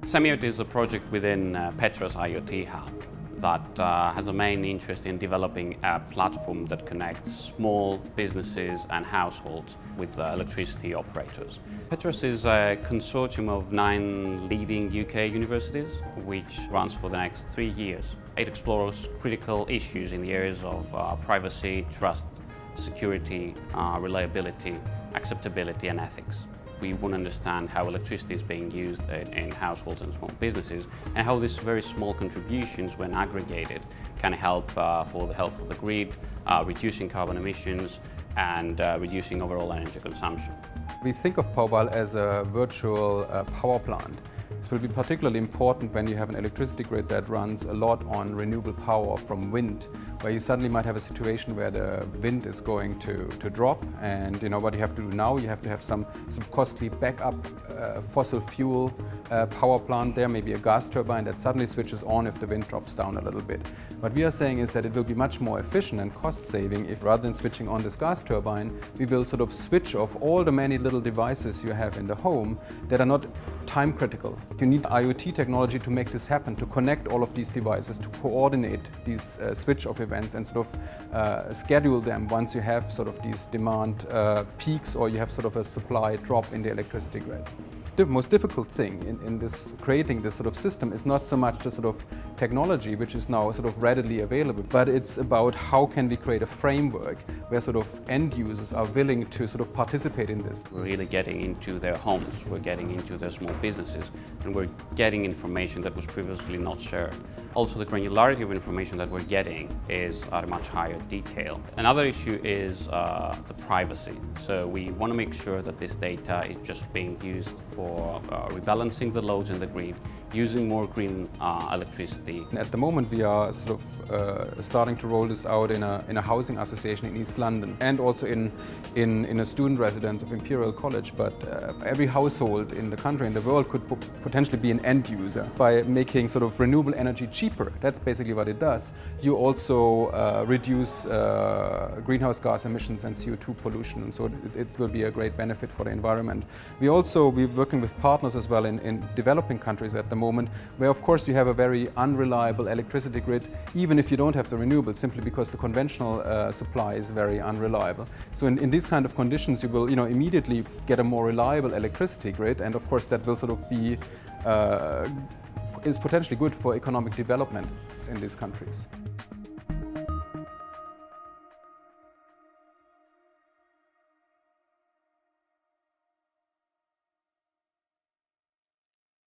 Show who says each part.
Speaker 1: SeMIoT is a project within Petra's IoT Hub that has a main interest in developing a platform that connects small businesses and households with electricity operators. Petras is a consortium of 9 leading UK universities, which runs for the next 3 years. It explores critical issues in the areas of privacy, trust, security, reliability, acceptability and ethics. We want to understand how electricity is being used in households and small businesses, and how these very small contributions, when aggregated, can help for the health of the grid, reducing carbon emissions and reducing overall energy consumption.
Speaker 2: We think of POWBAL as a virtual power plant. This will be particularly important when you have an electricity grid that runs a lot on renewable power from wind, where you suddenly might have a situation where the wind is going to drop, and what you have to do now, you have to have some costly backup fossil fuel power plant there, maybe a gas turbine that suddenly switches on if the wind drops down a little bit. What we are saying is that it will be much more efficient and cost saving if, rather than switching on this gas turbine, we will sort of switch off all the many little devices you have in the home that are not time critical. You need IoT technology to make this happen, to connect all of these devices, to coordinate these switch off events and sort of schedule them once you have sort of these demand peaks or you have sort of a supply drop in the electricity grid. The most difficult thing in creating this sort of system is not so much the sort of technology which is now sort of readily available, but it's about how can we create a framework where sort of end users are willing to sort of participate in this.
Speaker 1: We're really getting into their homes, we're getting into their small businesses, and we're getting information that was previously not shared. Also, the granularity of information that we're getting is at a much higher detail. Another issue is the privacy. So we want to make sure that this data is just being used for rebalancing the loads in the grid, using more green electricity.
Speaker 2: At the moment we are sort of starting to roll this out in a housing association in East London, and also in a student residence of Imperial College, but every household in the country and the world could potentially be an end user. By making sort of renewable energy cheaper, that's basically what it does, you also reduce greenhouse gas emissions and CO2 pollution, and so it will be a great benefit for the environment. We're working with partners as well in developing countries at the moment, where of course you have a very unreliable electricity grid, even if you don't have the renewables, simply because the conventional supply is very unreliable. So in these kind of conditions, you will immediately get a more reliable electricity grid, and of course that will sort of be is potentially good for economic development in these countries.